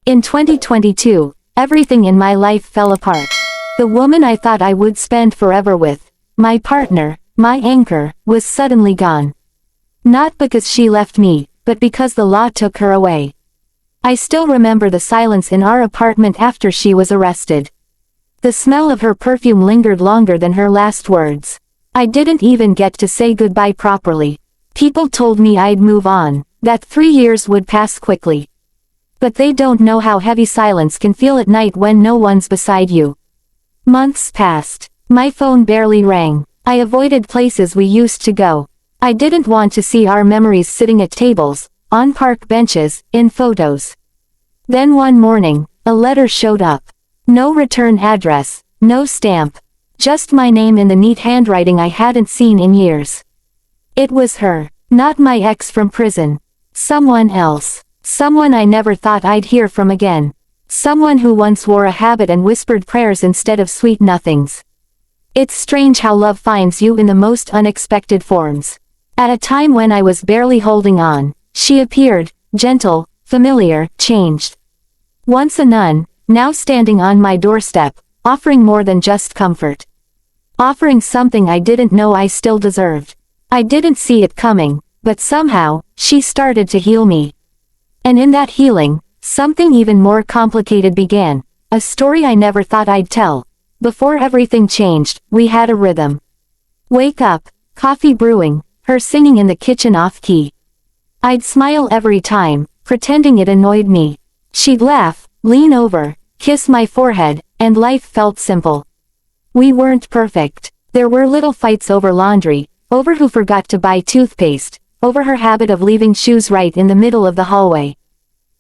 In 2022, everything in my life fell apart. The woman I thought I would spend forever with, my partner, my anchor, was suddenly gone. Not because she left me, but because the law took her away. I still remember the silence in our apartment after she was arrested. The smell of her perfume lingered longer than her last words. I didn't even get to say goodbye properly. People told me I'd move on, that 3 years would pass quickly. But they don't know how heavy silence can feel at night when no one's beside you. Months passed. My phone barely rang. I avoided places we used to go. I didn't want to see our memories sitting at tables, on park benches, in photos. Then one morning, a letter showed up. No return address, no stamp. Just my name in the neat handwriting I hadn't seen in years. It was her, not my ex from prison. Someone else. Someone I never thought I'd hear from again. Someone who once wore a habit and whispered prayers instead of sweet nothings. It's strange how love finds you in the most unexpected forms. At a time when I was barely holding on, she appeared, gentle, familiar, changed. Once a nun, now standing on my doorstep, offering more than just comfort. Offering something I didn't know I still deserved. I didn't see it coming, but somehow, she started to heal me. And in that healing, something even more complicated began, a story I never thought I'd tell. Before everything changed, we had a rhythm. Wake up, coffee brewing, her singing in the kitchen off-key. I'd smile every time, pretending it annoyed me. She'd laugh, lean over, kiss my forehead, and life felt simple. We weren't perfect. There were little fights over laundry, over who forgot to buy toothpaste, over her habit of leaving shoes right in the middle of the hallway.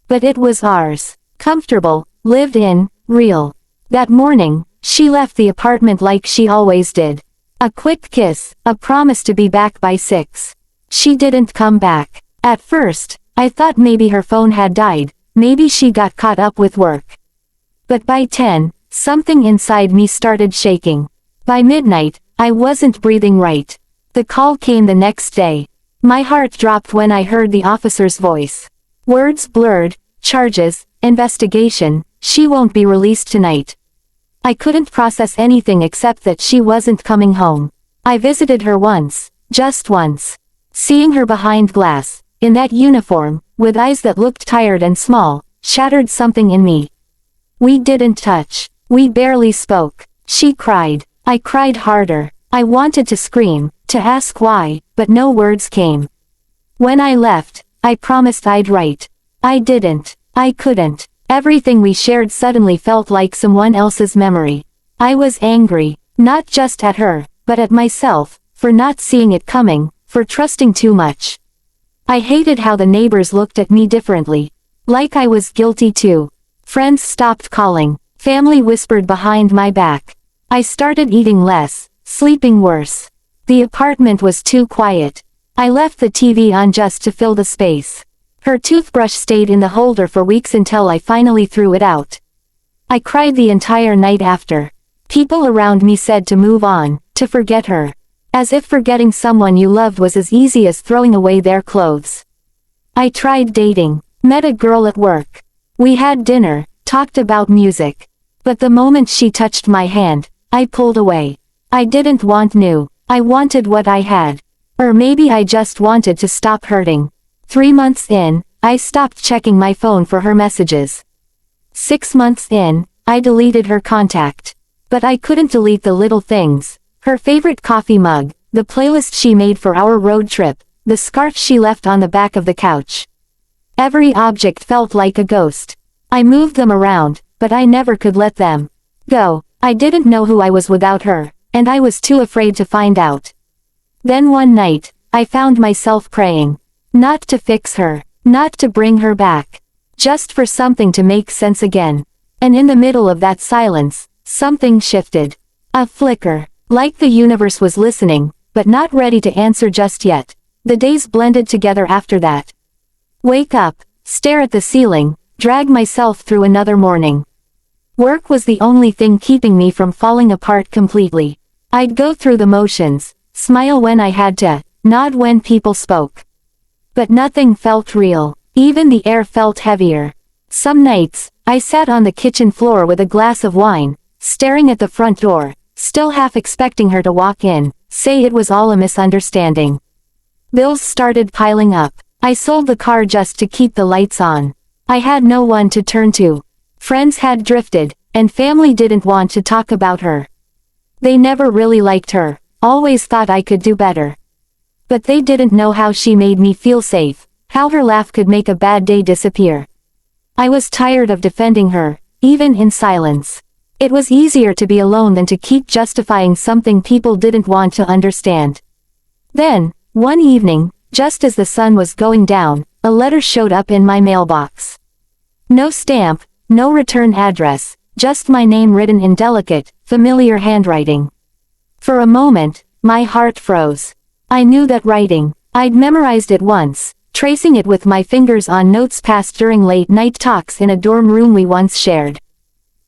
But it was ours. Comfortable, lived in, real. That morning, she left the apartment like she always did. A quick kiss, a promise to be back by 6. She didn't come back. At first, I thought maybe her phone had died, maybe she got caught up with work. But by 10, something inside me started shaking. By midnight, I wasn't breathing right. The call came the next day. My heart dropped when I heard the officer's voice. Words blurred, charges, investigation, she won't be released tonight. I couldn't process anything except that she wasn't coming home. I visited her once, just once. Seeing her behind glass, in that uniform, with eyes that looked tired and small, shattered something in me. We didn't touch. We barely spoke. She cried. I cried harder. I wanted to scream, to ask why, but no words came. When I left, I promised I'd write. I didn't. I couldn't. Everything we shared suddenly felt like someone else's memory. I was angry, not just at her, but at myself, for not seeing it coming, for trusting too much. I hated how the neighbors looked at me differently. Like I was guilty too. Friends stopped calling. Family whispered behind my back. I started eating less, sleeping worse. The apartment was too quiet. I left the TV on just to fill the space. Her toothbrush stayed in the holder for weeks until I finally threw it out. I cried the entire night after. People around me said to move on, to forget her. As if forgetting someone you loved was as easy as throwing away their clothes. I tried dating, met a girl at work. We had dinner, talked about music. But the moment she touched my hand, I pulled away. I didn't want new, I wanted what I had. Or maybe I just wanted to stop hurting. 3 months in, I stopped checking my phone for her messages. 6 months in, I deleted her contact. But I couldn't delete the little things. Her favorite coffee mug, the playlist she made for our road trip, the scarf she left on the back of the couch. Every object felt like a ghost. I moved them around, but I never could let them go. I didn't know who I was without her, and I was too afraid to find out. Then one night, I found myself praying. Not to fix her, not to bring her back. Just for something to make sense again. And in the middle of that silence, something shifted. A flicker. Like the universe was listening, but not ready to answer just yet. The days blended together after that. Wake up, stare at the ceiling, drag myself through another morning. Work was the only thing keeping me from falling apart completely. I'd go through the motions, smile when I had to, nod when people spoke. But nothing felt real. Even the air felt heavier. Some nights, I sat on the kitchen floor with a glass of wine, staring at the front door, still half expecting her to walk in, say it was all a misunderstanding. Bills started piling up. I sold the car just to keep the lights on. I had no one to turn to. Friends had drifted, and family didn't want to talk about her. They never really liked her, always thought I could do better. But they didn't know how she made me feel safe, how her laugh could make a bad day disappear. I was tired of defending her, even in silence. It was easier to be alone than to keep justifying something people didn't want to understand. Then, one evening, just as the sun was going down, a letter showed up in my mailbox. No stamp, no return address, just my name written in delicate, familiar handwriting. For a moment, my heart froze. I knew that writing. I'd memorized it once, tracing it with my fingers on notes passed during late-night talks in a dorm room we once shared.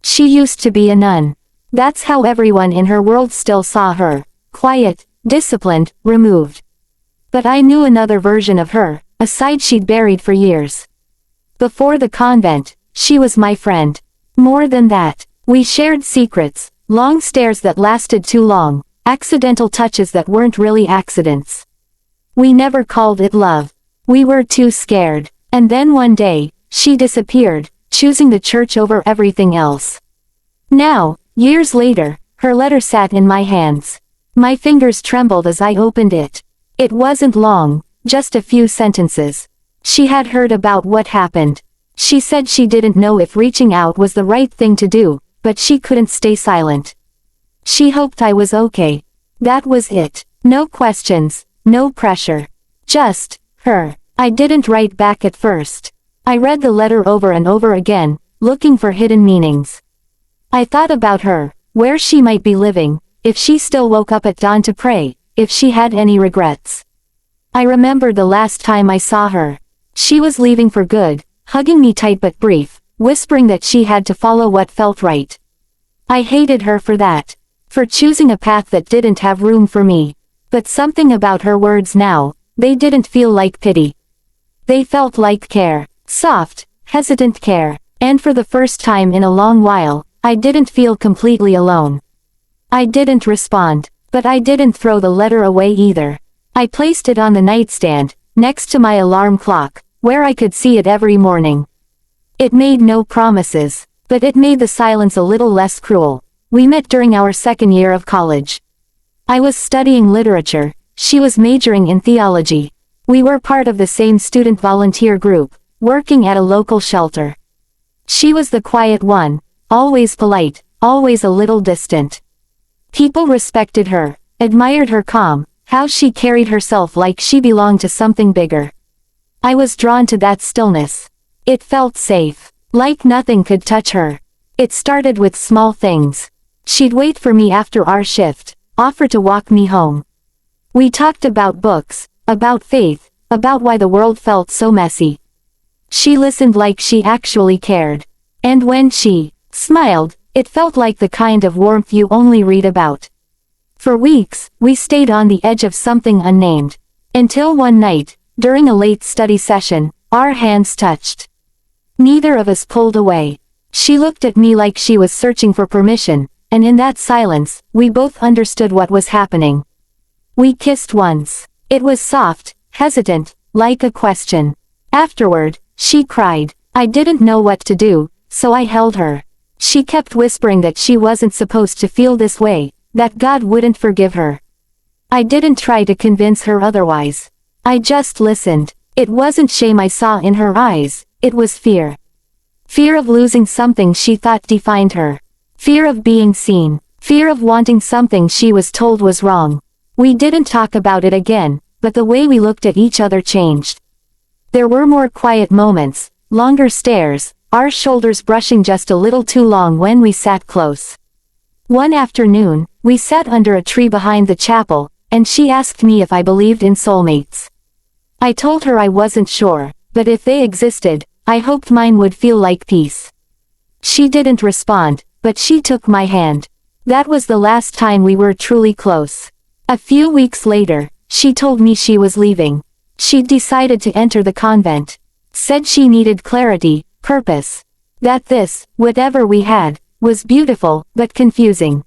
She used to be a nun. That's how everyone in her world still saw her. Quiet, disciplined, removed. But I knew another version of her, a side she'd buried for years. Before the convent, she was my friend. More than that, we shared secrets, long stares that lasted too long, accidental touches that weren't really accidents. We never called it love. We were too scared. And then one day, she disappeared, choosing the church over everything else. Now, years later, her letter sat in my hands. My fingers trembled as I opened it. It wasn't long, just a few sentences. She had heard about what happened. She said she didn't know if reaching out was the right thing to do, but she couldn't stay silent. She hoped I was okay. That was it. No questions, no pressure. Just, her. I didn't write back at first. I read the letter over and over again, looking for hidden meanings. I thought about her, where she might be living, if she still woke up at dawn to pray, if she had any regrets. I remembered the last time I saw her. She was leaving for good, hugging me tight but brief, whispering that she had to follow what felt right. I hated her for that. For choosing a path that didn't have room for me. But something about her words now, they didn't feel like pity. They felt like care. Soft, hesitant care. And for the first time in a long while, I didn't feel completely alone. I didn't respond, but I didn't throw the letter away either. I placed it on the nightstand, next to my alarm clock, where I could see it every morning. It made no promises, but it made the silence a little less cruel. We met during our second year of college. I was studying literature, she was majoring in theology. We were part of the same student volunteer group, working at a local shelter. She was the quiet one, always polite, always a little distant. People respected her, admired her calm, how she carried herself like she belonged to something bigger. I was drawn to that stillness. It felt safe, like nothing could touch her. It started with small things. She'd wait for me after our shift, offer to walk me home. We talked about books, about faith, about why the world felt so messy. She listened like she actually cared. And when she smiled, it felt like the kind of warmth you only read about. For weeks, we stayed on the edge of something unnamed. Until one night, during a late study session, our hands touched. Neither of us pulled away. She looked at me like she was searching for permission, and in that silence, we both understood what was happening. We kissed once. It was soft, hesitant, like a question. Afterward, she cried. I didn't know what to do, so I held her. She kept whispering that she wasn't supposed to feel this way, that God wouldn't forgive her. I didn't try to convince her otherwise. I just listened. It wasn't shame I saw in her eyes, it was fear. Fear of losing something she thought defined her. Fear of being seen. Fear of wanting something she was told was wrong. We didn't talk about it again, but the way we looked at each other changed. There were more quiet moments, longer stares, our shoulders brushing just a little too long when we sat close. One afternoon, we sat under a tree behind the chapel, and she asked me if I believed in soulmates. I told her I wasn't sure, but if they existed, I hoped mine would feel like peace. She didn't respond, but she took my hand. That was the last time we were truly close. A few weeks later, she told me she was leaving. She'd decided to enter the convent. Said she needed clarity, purpose. That this, whatever we had, was beautiful, but confusing.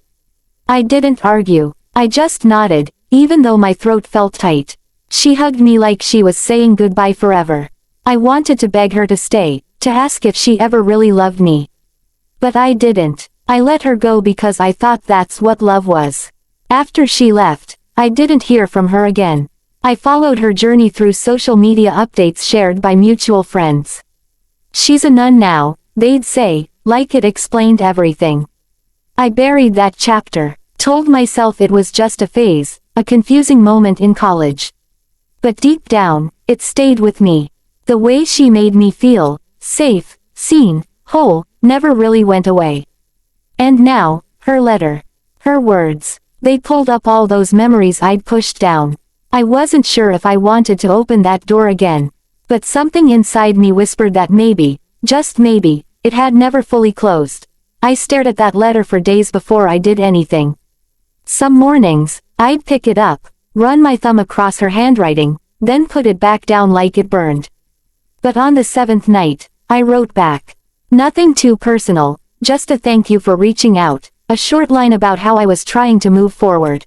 I didn't argue. I just nodded, even though my throat felt tight. She hugged me like she was saying goodbye forever. I wanted to beg her to stay, to ask if she ever really loved me. But I didn't. I let her go because I thought that's what love was. After she left, I didn't hear from her again. I followed her journey through social media updates shared by mutual friends. She's a nun now, they'd say, like it explained everything. I buried that chapter, told myself it was just a phase, a confusing moment in college. But deep down, it stayed with me. The way she made me feel, safe, seen, whole, never really went away. And now, her letter. Her words. They pulled up all those memories I'd pushed down. I wasn't sure if I wanted to open that door again. But something inside me whispered that maybe, just maybe, it had never fully closed. I stared at that letter for days before I did anything. Some mornings, I'd pick it up, run my thumb across her handwriting, then put it back down like it burned. But on the 7th night, I wrote back. Nothing too personal, just a thank you for reaching out, a short line about how I was trying to move forward.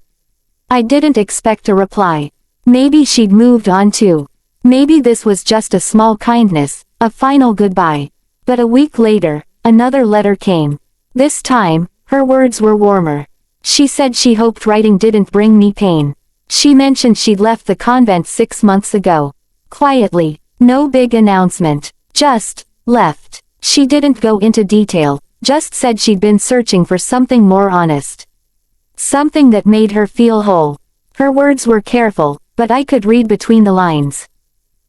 I didn't expect a reply. Maybe she'd moved on too. Maybe this was just a small kindness, a final goodbye. But a week later, another letter came. This time, her words were warmer. She said she hoped writing didn't bring me pain. She mentioned she'd left the convent 6 months ago. Quietly, no big announcement, just, left. She didn't go into detail, just said she'd been searching for something more honest. Something that made her feel whole. Her words were careful, but I could read between the lines.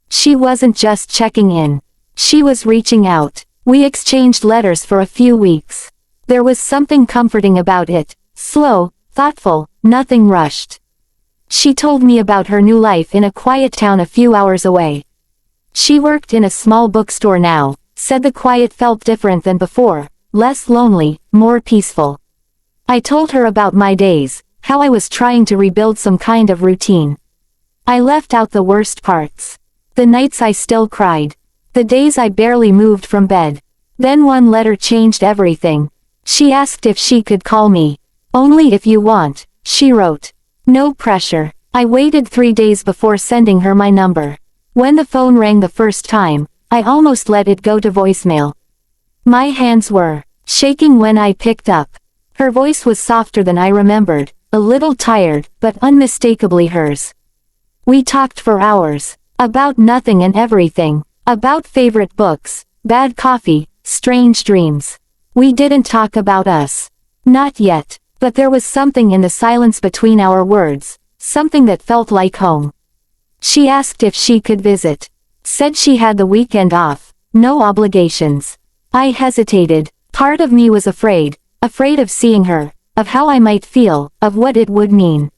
She wasn't just checking in. She was reaching out. We exchanged letters for a few weeks. There was something comforting about it, slow, thoughtful, nothing rushed. She told me about her new life in a quiet town a few hours away. She worked in a small bookstore now, said the quiet felt different than before, less lonely, more peaceful. I told her about my days, how I was trying to rebuild some kind of routine. I left out the worst parts. The nights I still cried. The days I barely moved from bed. Then one letter changed everything. She asked if she could call me. Only if you want, she wrote. No pressure. I waited 3 days before sending her my number. When the phone rang the first time, I almost let it go to voicemail. My hands were shaking when I picked up. Her voice was softer than I remembered, a little tired, but unmistakably hers. We talked for hours. About nothing and everything. About favorite books, bad coffee, strange dreams. We didn't talk about us. Not yet, but there was something in the silence between our words, something that felt like home. She asked if she could visit. Said she had the weekend off, no obligations. I hesitated. Part of me was afraid of seeing her, of how I might feel, of what it would mean.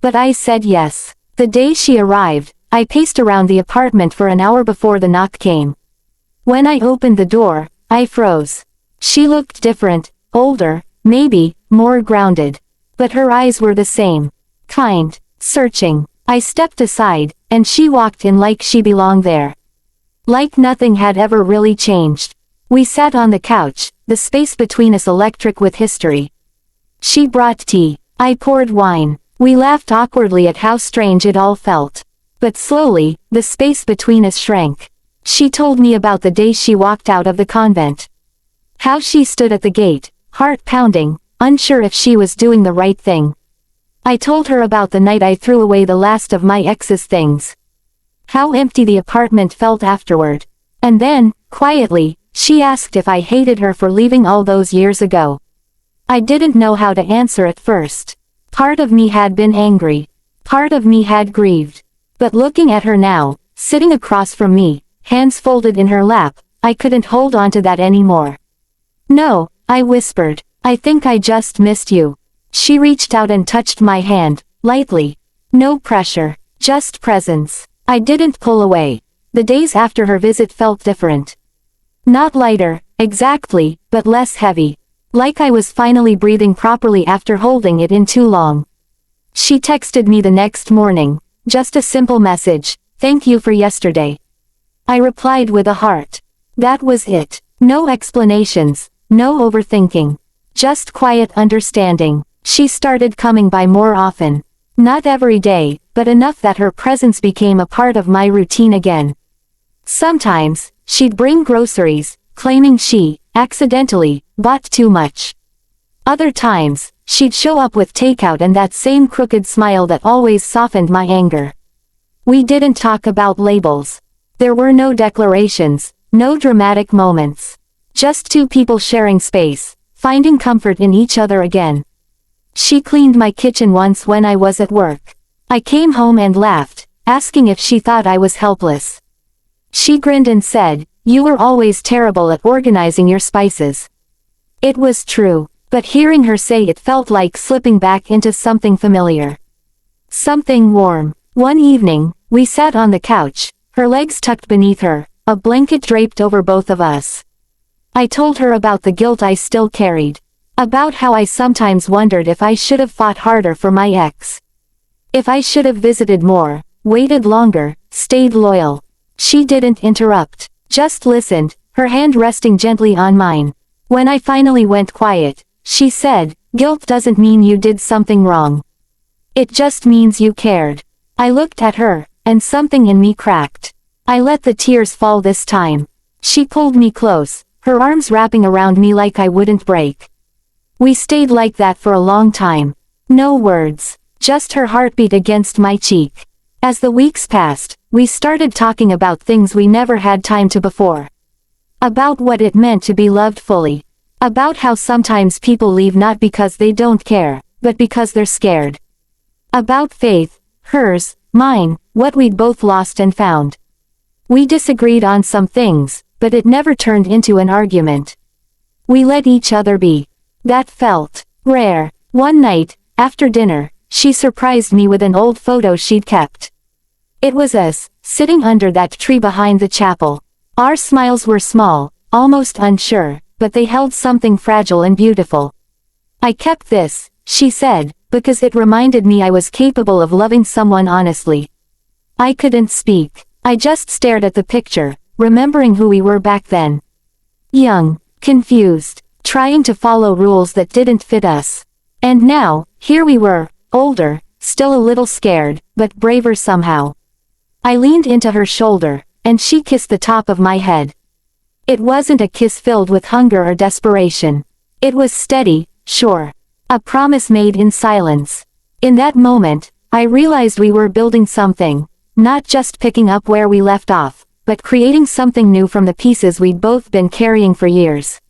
But I said yes. The day she arrived, I paced around the apartment for an hour before the knock came. When I opened the door, I froze. She looked different, older, maybe, more grounded. But her eyes were the same. Kind, searching. I stepped aside, and she walked in like she belonged there. Like nothing had ever really changed. We sat on the couch, the space between us electric with history. She brought tea. I poured wine. We laughed awkwardly at how strange it all felt. But slowly, the space between us shrank. She told me about the day she walked out of the convent. How she stood at the gate, heart pounding, unsure if she was doing the right thing. I told her about the night I threw away the last of my ex's things. How empty the apartment felt afterward. And then, quietly, she asked if I hated her for leaving all those years ago. I didn't know how to answer at first. Part of me had been angry. Part of me had grieved. But looking at her now, sitting across from me, hands folded in her lap, I couldn't hold on to that anymore. No, I whispered. I think I just missed you. She reached out and touched my hand, lightly. No pressure, just presence. I didn't pull away. The days after her visit felt different. Not lighter, exactly, but less heavy. Like I was finally breathing properly after holding it in too long. She texted me the next morning, just a simple message, "Thank you for yesterday." I replied with a heart. That was it. No explanations, no overthinking. Just quiet understanding. She started coming by more often. Not every day, but enough that her presence became a part of my routine again. Sometimes, she'd bring groceries, claiming she, accidentally, bought too much. Other times, she'd show up with takeout and that same crooked smile that always softened my anger. We didn't talk about labels. There were no declarations, no dramatic moments. Just two people sharing space, finding comfort in each other again. She cleaned my kitchen once when I was at work. I came home and laughed, asking if she thought I was helpless. She grinned and said, "You were always terrible at organizing your spices." It was true, but hearing her say it felt like slipping back into something familiar. Something warm. One evening, we sat on the couch, her legs tucked beneath her, a blanket draped over both of us. I told her about the guilt I still carried. About how I sometimes wondered if I should have fought harder for my ex. If I should have visited more, waited longer, stayed loyal. She didn't interrupt, just listened, her hand resting gently on mine. When I finally went quiet, she said, "Guilt doesn't mean you did something wrong. It just means you cared." I looked at her, and something in me cracked. I let the tears fall this time. She pulled me close, her arms wrapping around me like I wouldn't break. We stayed like that for a long time. No words, just her heartbeat against my cheek. As the weeks passed, we started talking about things we never had time to before. About what it meant to be loved fully. About how sometimes people leave not because they don't care, but because they're scared. About faith, hers, mine, what we'd both lost and found. We disagreed on some things, but it never turned into an argument. We let each other be. That felt rare. One night, after dinner, she surprised me with an old photo she'd kept. It was us, sitting under that tree behind the chapel. Our smiles were small, almost unsure, but they held something fragile and beautiful. "I kept this," she said, "because it reminded me I was capable of loving someone honestly." I couldn't speak. I just stared at the picture, remembering who we were back then. Young, confused, trying to follow rules that didn't fit us. And now, here we were, older, still a little scared, but braver somehow. I leaned into her shoulder, and she kissed the top of my head. It wasn't a kiss filled with hunger or desperation. It was steady, sure. A promise made in silence. In that moment, I realized we were building something, not just picking up where we left off, but creating something new from the pieces we'd both been carrying for years.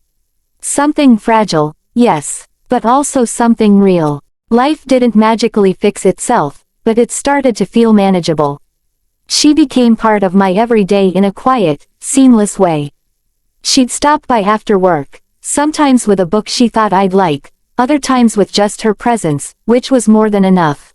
Something fragile, yes, but also something real. Life didn't magically fix itself, but it started to feel manageable. She became part of my everyday in a quiet, seamless way. She'd stop by after work, sometimes with a book she thought I'd like, other times with just her presence, which was more than enough.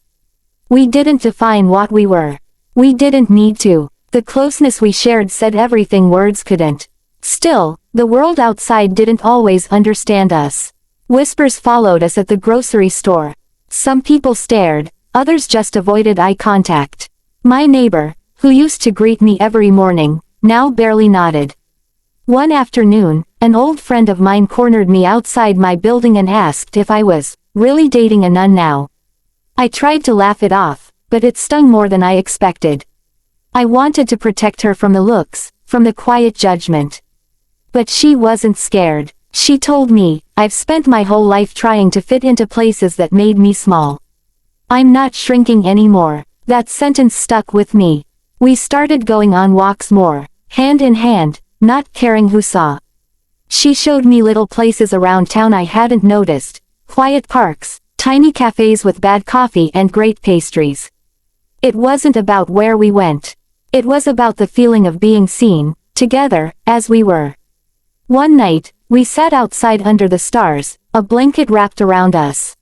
We didn't define what we were. We didn't need to. The closeness we shared said everything words couldn't. Still, the world outside didn't always understand us. Whispers followed us at the grocery store. Some people stared, others just avoided eye contact. My neighbor, who used to greet me every morning, now barely nodded. One afternoon, an old friend of mine cornered me outside my building and asked if I was really dating a nun now. I tried to laugh it off, but it stung more than I expected. I wanted to protect her from the looks, from the quiet judgment. But she wasn't scared. She told me, "I've spent my whole life trying to fit into places that made me small. I'm not shrinking anymore." That sentence stuck with me. We started going on walks more, hand in hand, not caring who saw. She showed me little places around town I hadn't noticed, quiet parks, tiny cafes with bad coffee and great pastries. It wasn't about where we went. It was about the feeling of being seen, together, as we were. One night, we sat outside under the stars, a blanket wrapped around us.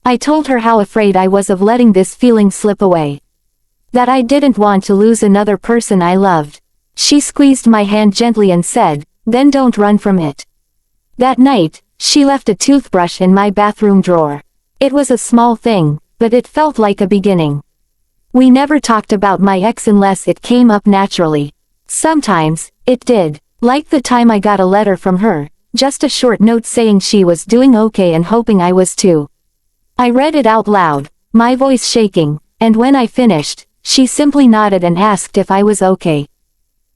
I told her how afraid I was of letting this feeling slip away. That I didn't want to lose another person I loved. She squeezed my hand gently and said, "Then don't run from it." That night, she left a toothbrush in my bathroom drawer. It was a small thing, but it felt like a beginning. We never talked about my ex unless it came up naturally. Sometimes, it did. Like the time I got a letter from her, just a short note saying she was doing okay and hoping I was too. I read it out loud, my voice shaking, and when I finished, she simply nodded and asked if I was okay.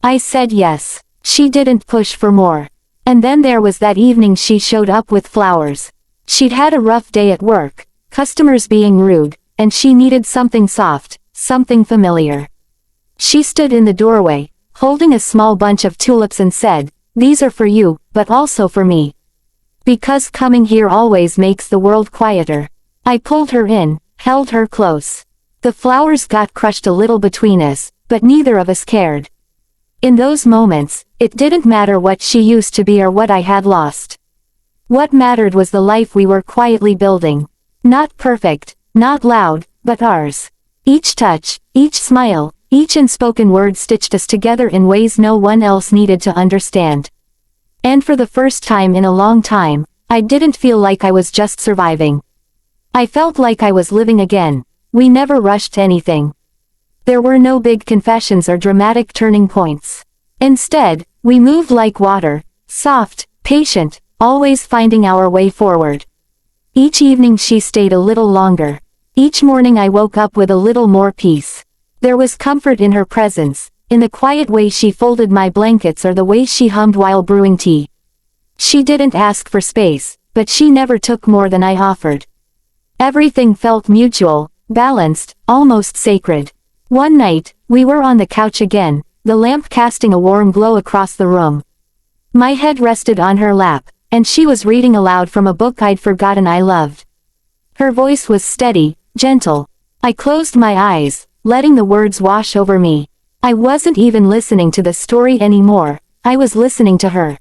I said yes. She didn't push for more. And then there was that evening she showed up with flowers. She'd had a rough day at work, customers being rude, and she needed something soft, something familiar. She stood in the doorway, holding a small bunch of tulips and said, "These are for you, but also for me. Because coming here always makes the world quieter." I pulled her in, held her close. The flowers got crushed a little between us, but neither of us cared. In those moments, it didn't matter what she used to be or what I had lost. What mattered was the life we were quietly building. Not perfect, not loud, but ours. Each touch, each smile, each unspoken word stitched us together in ways no one else needed to understand. And for the first time in a long time, I didn't feel like I was just surviving. I felt like I was living again. We never rushed anything. There were no big confessions or dramatic turning points. Instead, we moved like water, soft, patient, always finding our way forward. Each evening she stayed a little longer. Each morning I woke up with a little more peace. There was comfort in her presence, in the quiet way she folded my blankets or the way she hummed while brewing tea. She didn't ask for space, but she never took more than I offered. Everything felt mutual, balanced, almost sacred. One night, we were on the couch again, the lamp casting a warm glow across the room. My head rested on her lap, and she was reading aloud from a book I'd forgotten I loved. Her voice was steady, gentle. I closed my eyes, letting the words wash over me. I wasn't even listening to the story anymore, I was listening to her.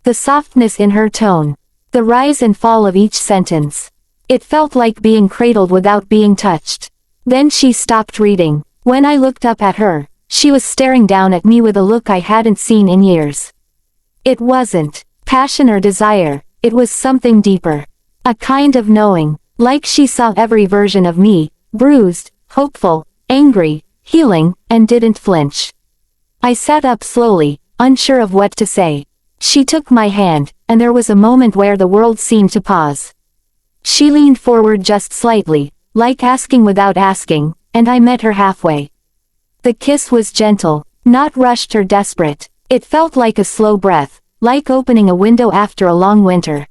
The softness in her tone. The rise and fall of each sentence. It felt like being cradled without being touched. Then she stopped reading. When I looked up at her, she was staring down at me with a look I hadn't seen in years. It wasn't passion or desire, it was something deeper. A kind of knowing, like she saw every version of me, bruised, hopeful, angry, healing, and didn't flinch. I sat up slowly, unsure of what to say. She took my hand, and there was a moment where the world seemed to pause. She leaned forward just slightly, like asking without asking, and I met her halfway. The kiss was gentle, not rushed or desperate. It felt like a slow breath, like opening a window after a long winter.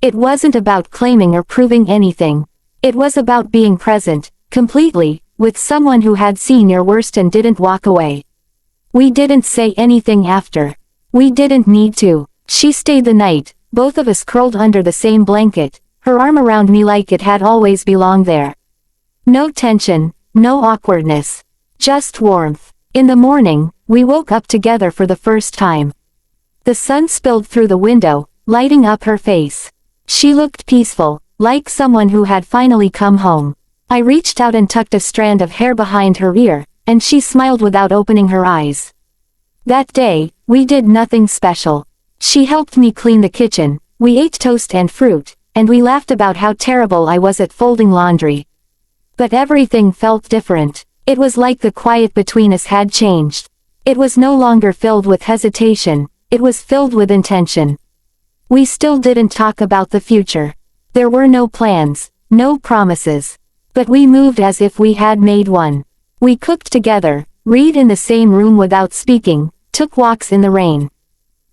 It wasn't about claiming or proving anything. It was about being present, completely, with someone who had seen your worst and didn't walk away. We didn't say anything after. We didn't need to. She stayed the night, both of us curled under the same blanket, her arm around me like it had always belonged there. No tension, no awkwardness. Just warmth. In the morning, we woke up together for the first time. The sun spilled through the window, lighting up her face. She looked peaceful, like someone who had finally come home. I reached out and tucked a strand of hair behind her ear, and she smiled without opening her eyes. That day, we did nothing special. She helped me clean the kitchen, we ate toast and fruit, and we laughed about how terrible I was at folding laundry. But everything felt different. It was like the quiet between us had changed. It was no longer filled with hesitation, it was filled with intention. We still didn't talk about the future. There were no plans, no promises. But we moved as if we had made one. We cooked together, read in the same room without speaking, took walks in the rain.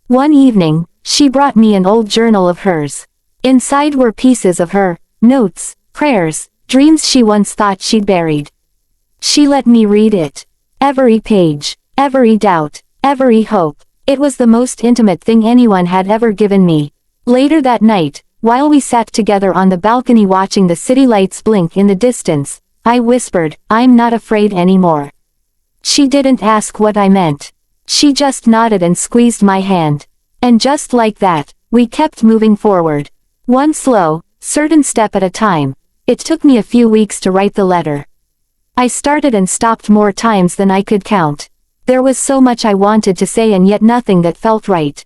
One evening, she brought me an old journal of hers. Inside were pieces of her, notes, prayers, dreams she once thought she'd buried. She let me read it. Every page, every doubt, every hope. It was the most intimate thing anyone had ever given me. Later that night, while we sat together on the balcony watching the city lights blink in the distance, I whispered, "I'm not afraid anymore." She didn't ask what I meant. She just nodded and squeezed my hand. And just like that, we kept moving forward. One slow, certain step at a time. It took me a few weeks to write the letter. I started and stopped more times than I could count. There was so much I wanted to say and yet nothing that felt right.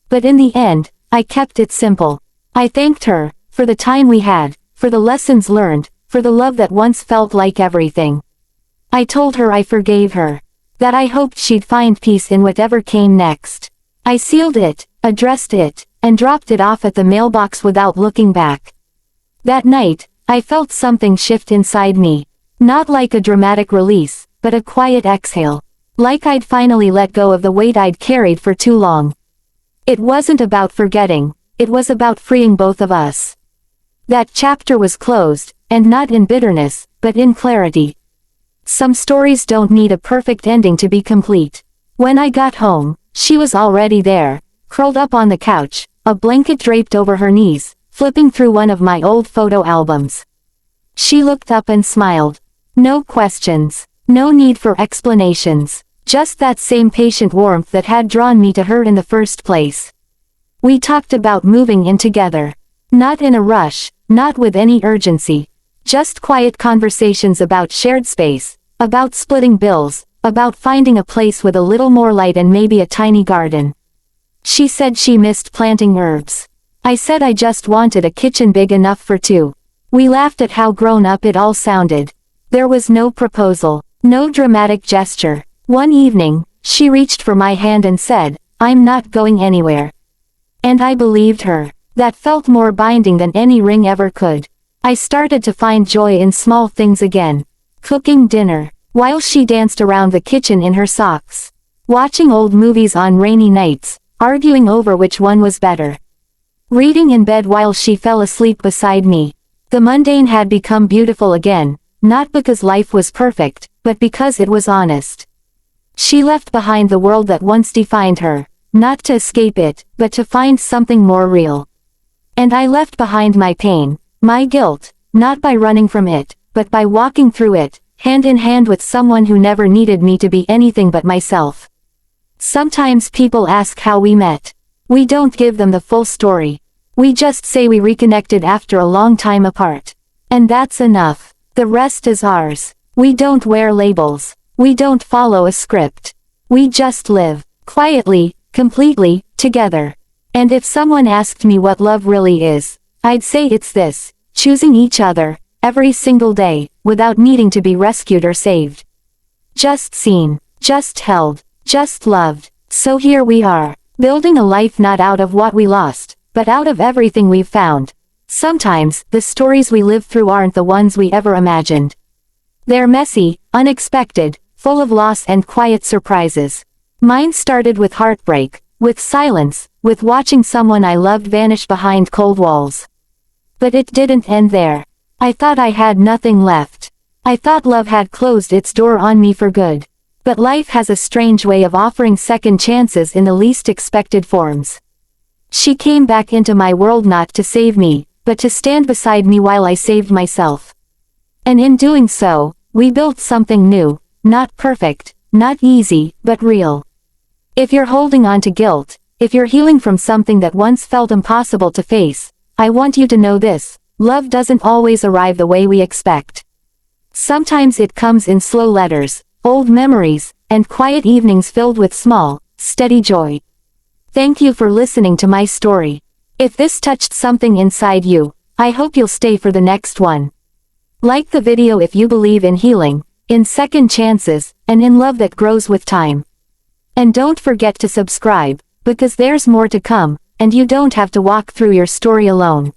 But in the end, I kept it simple. I thanked her, for the time we had, for the lessons learned, for the love that once felt like everything. I told her I forgave her. That I hoped she'd find peace in whatever came next. I sealed it, addressed it, and dropped it off at the mailbox without looking back. That night, I felt something shift inside me. Not like a dramatic release, but a quiet exhale. Like I'd finally let go of the weight I'd carried for too long. It wasn't about forgetting, it was about freeing both of us. That chapter was closed, and not in bitterness, but in clarity. Some stories don't need a perfect ending to be complete. When I got home, she was already there, curled up on the couch, a blanket draped over her knees, flipping through one of my old photo albums. She looked up and smiled. No questions, no need for explanations, just that same patient warmth that had drawn me to her in the first place. We talked about moving in together. Not in a rush, not with any urgency. Just quiet conversations about shared space, about splitting bills, about finding a place with a little more light and maybe a tiny garden. She said she missed planting herbs. I said I just wanted a kitchen big enough for two. We laughed at how grown up it all sounded. There was no proposal, no dramatic gesture. One evening, she reached for my hand and said, "I'm not going anywhere." And I believed her. That felt more binding than any ring ever could. I started to find joy in small things again. Cooking dinner, while she danced around the kitchen in her socks. Watching old movies on rainy nights, arguing over which one was better. Reading in bed while she fell asleep beside me. The mundane had become beautiful again, not because life was perfect, but because it was honest. She left behind the world that once defined her, not to escape it, but to find something more real. And I left behind my pain, my guilt, not by running from it, but by walking through it, hand in hand with someone who never needed me to be anything but myself. Sometimes people ask how we met. We don't give them the full story. We just say we reconnected after a long time apart. And that's enough. The rest is ours. We don't wear labels. We don't follow a script. We just live, quietly, completely, together. And if someone asked me what love really is, I'd say it's this: choosing each other, every single day, without needing to be rescued or saved. Just seen, just held, just loved. So here we are, building a life not out of what we lost, but out of everything we've found. Sometimes, the stories we live through aren't the ones we ever imagined. They're messy, unexpected, full of loss and quiet surprises. Mine started with heartbreak, with silence, with watching someone I loved vanish behind cold walls. But it didn't end there. I thought I had nothing left. I thought love had closed its door on me for good. But life has a strange way of offering second chances in the least expected forms. She came back into my world not to save me, but to stand beside me while I saved myself. And in doing so, we built something new, not perfect, not easy, but real. If you're holding on to guilt, if you're healing from something that once felt impossible to face, I want you to know this: love doesn't always arrive the way we expect. Sometimes it comes in slow letters, old memories, and quiet evenings filled with small, steady joy. Thank you for listening to my story. If this touched something inside you, I hope you'll stay for the next one. Like the video if you believe in healing, in second chances, and in love that grows with time. And don't forget to subscribe, because there's more to come, and you don't have to walk through your story alone.